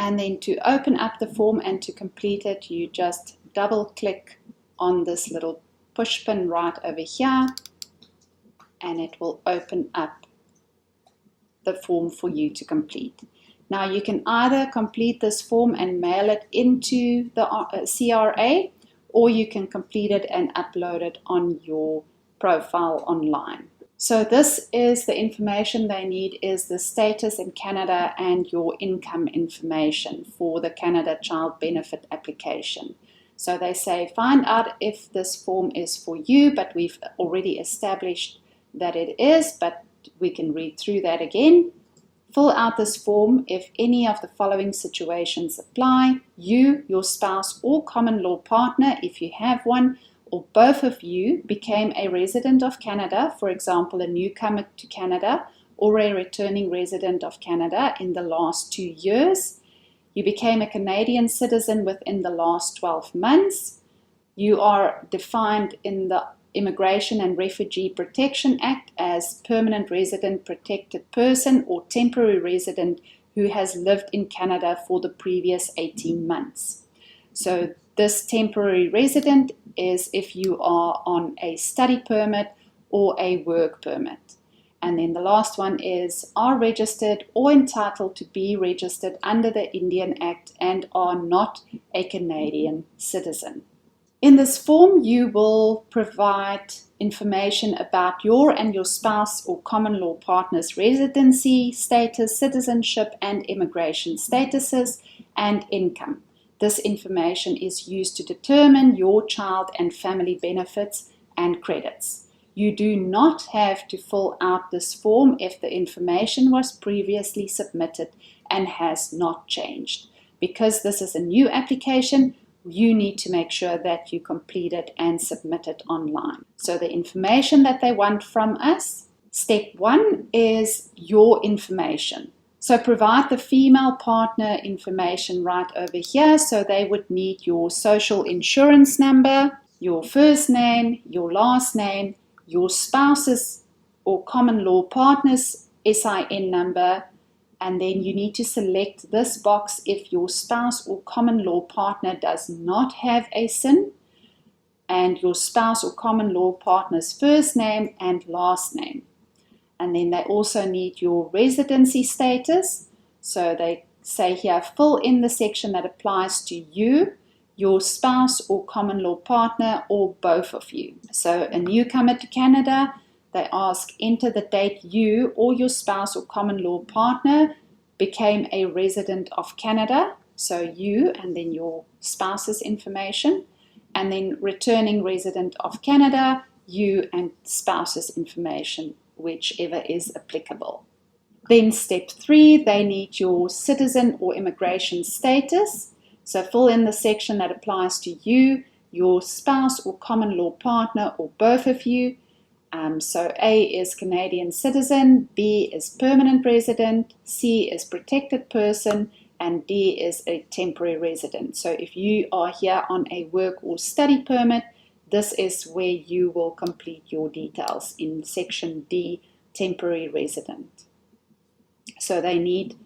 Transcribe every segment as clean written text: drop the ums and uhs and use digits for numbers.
And then to open up the form and to complete it, you just double click on this little push pin right over here, and it will open up the form for you to complete. Now you can either complete this form and mail it into the CRA, or you can complete it and upload it on your profile online. So this is the information they need, is the status in Canada and your income information for the Canada Child Benefit application. So they say find out if this form is for you, but we've already established that it is, but we can read through that again. Fill out this form if any of the following situations apply. You, your spouse or common law partner, if you have one, or both of you became a resident of Canada, for example, a newcomer to Canada or a returning resident of Canada in the last 2 years. You became a Canadian citizen within the last 12 months. You are defined in the Immigration and Refugee Protection Act as permanent resident protected person or temporary resident who has lived in Canada for the previous 18 months. So this temporary resident is if you are on a study permit or a work permit. And then the last one is are registered or entitled to be registered under the Indian Act and are not a Canadian citizen. In this form, you will provide information about your and your spouse or common law partner's residency, status, citizenship, and immigration statuses, and income. This information is used to determine your child and family benefits and credits. You do not have to fill out this form if the information was previously submitted and has not changed. Because this is a new application, you need to make sure that you complete it and submit it online. So the information that they want from us, step 1 is your information. So provide the female partner information right over here. So they would need your social insurance number, your first name, your last name, your spouse's or common law partner's SIN number, and then you need to select this box if your spouse or common law partner does not have a SIN, and your spouse or common law partner's first name and last name. And then they also need your residency status. So they say here, fill in the section that applies to you, your spouse or common law partner, or both of you. So a newcomer to Canada, they ask, enter the date you or your spouse or common law partner became a resident of Canada. So you and then your spouse's information. And then returning resident of Canada, you and spouse's information, whichever is applicable. Then step 3, they need your citizen or immigration status. So fill in the section that applies to you, your spouse or common law partner, or both of you. So A is Canadian citizen, B is permanent resident, C is protected person, and D is a temporary resident. So if you are here on a work or study permit, this is where you will complete your details in section D, temporary resident. So they need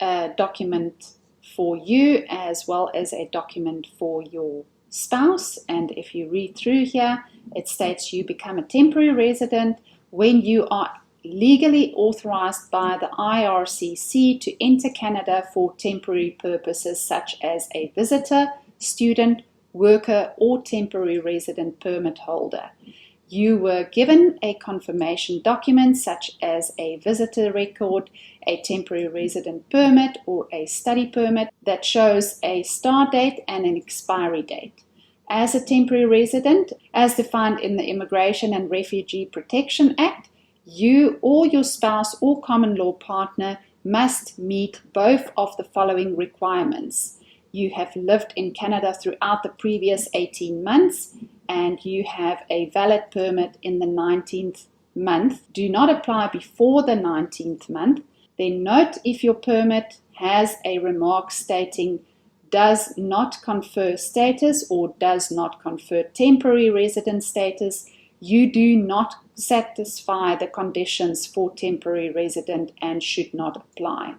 a document for you as well as a document for your spouse. And if you read through here, it states you become a temporary resident when you are legally authorized by the IRCC to enter Canada for temporary purposes such as a visitor, student, worker, or temporary resident permit holder. You were given a confirmation document such as a visitor record, a temporary resident permit, or a study permit that shows a start date and an expiry date. As a temporary resident, as defined in the Immigration and Refugee Protection Act, you or your spouse or common law partner must meet both of the following requirements. You have lived in Canada throughout the previous 18 months and you have a valid permit in the 19th month. Do not apply before the 19th month. Then note if your permit has a remark stating does not confer status or does not confer temporary resident status, you do not satisfy the conditions for temporary resident and should not apply.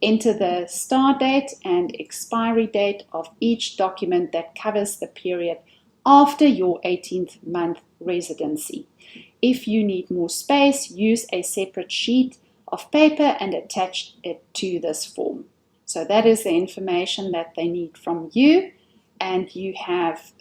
Enter the start date and expiry date of each document that covers the period after your 18th month residency. If you need more space, use a separate sheet of paper and attach it to this form. So that is the information that they need from you, and you have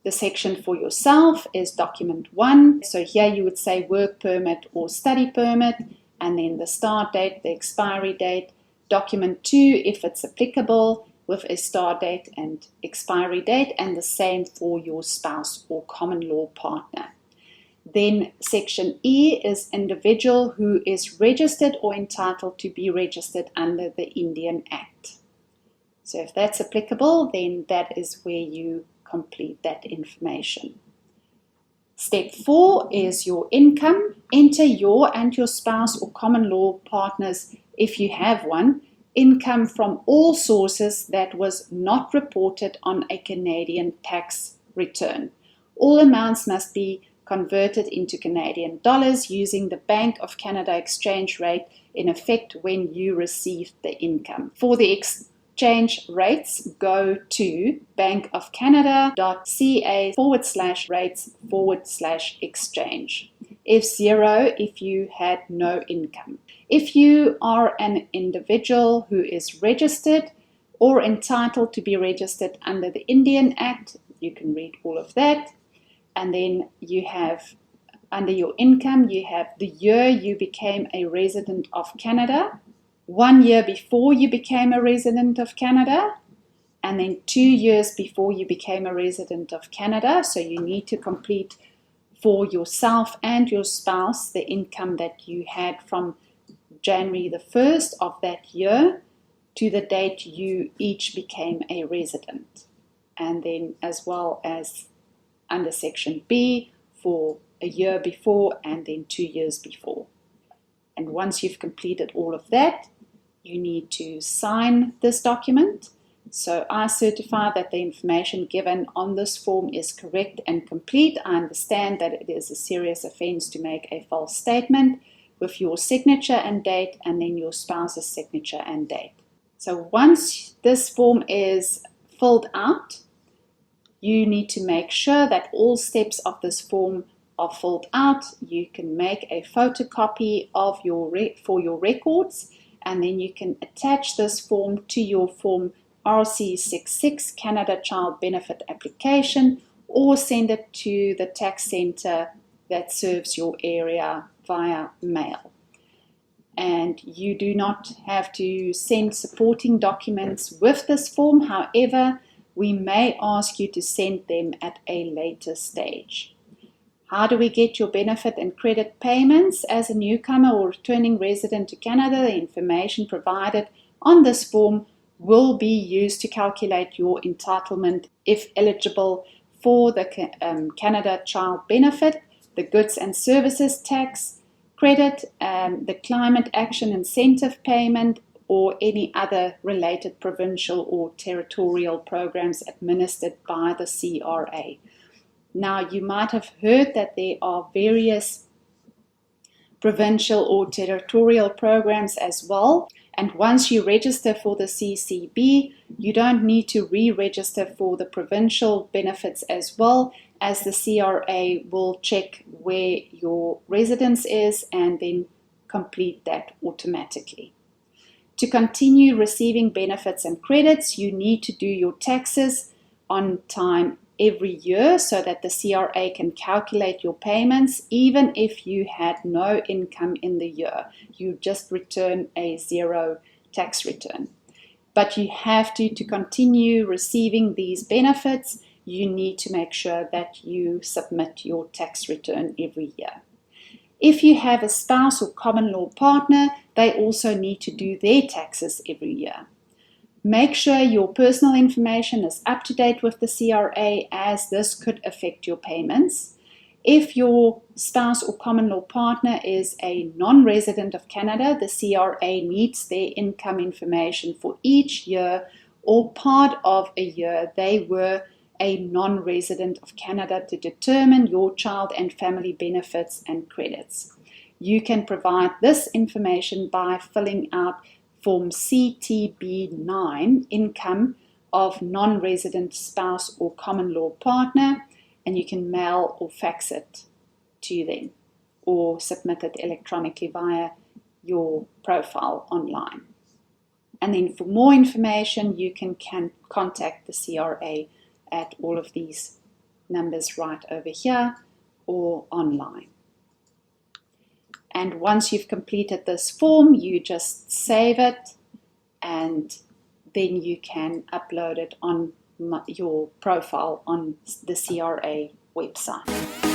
the section for yourself is document 1. So here you would say work permit or study permit, and then the start date, the expiry date. Document 2, if it's applicable, with a start date and expiry date, and the same for your spouse or common law partner. Then section E is individual who is registered or entitled to be registered under the Indian Act. So if that's applicable, then that is where you complete that information. Step 4 is your income. Enter your and your spouse or common law partners, if you have one, income from all sources that was not reported on a Canadian tax return. All amounts must be converted into Canadian dollars using the Bank of Canada exchange rate in effect when you received the income. For the exchange rates, go to bankofcanada.ca/rates/exchange. F0 if you had no income. If you are an individual who is registered or entitled to be registered under the Indian Act, you can read all of that. And then you have, under your income, you have the year you became a resident of Canada, 1 year before you became a resident of Canada, and then 2 years before you became a resident of Canada. So you need to complete for yourself and your spouse the income that you had from January the 1st of that year to the date you each became a resident. And then as well as under section B for a year before and then 2 years before. And once you've completed all of that, you need to sign this document. So I certify that the information given on this form is correct and complete. I understand that it is a serious offense to make a false statement, with your signature and date, and then your spouse's signature and date. So once this form is filled out, you need to make sure that all steps of this form are filled out. You can make a photocopy of for your records, and then you can attach this form to your Form RC66 Canada Child Benefit Application, or send it to the tax centre that serves your area via mail. And you do not have to send supporting documents with this form. However, we may ask you to send them at a later stage. How do we get your benefit and credit payments as a newcomer or returning resident to Canada? The information provided on this form will be used to calculate your entitlement if eligible for the Canada Child Benefit, the Goods and Services Tax credit, the Climate Action Incentive Payment, or any other related provincial or territorial programs administered by the CRA. Now, you might have heard that there are various provincial or territorial programs as well. And once you register for the CCB, you don't need to re-register for the provincial benefits as well, as the CRA will check where your residence is and then complete that automatically. To continue receiving benefits and credits, you need to do your taxes on time every year so that the CRA can calculate your payments even if you had no income in the year. You just return a zero tax return. But you have to continue receiving these benefits, you need to make sure that you submit your tax return every year. If you have a spouse or common law partner, they also need to do their taxes every year. Make sure your personal information is up to date with the CRA, as this could affect your payments. If your spouse or common law partner is a non-resident of Canada, the CRA needs their income information for each year or part of a year they were a non-resident of Canada to determine your child and family benefits and credits. You can provide this information by filling out Form CTB9, income of non-resident spouse or common law partner, and you can mail or fax it to them or submit it electronically via your profile online. And then for more information, you can contact the CRA at all of these numbers right over here or online. And once you've completed this form, you just save it, and then you can upload it on your profile on the CRA website.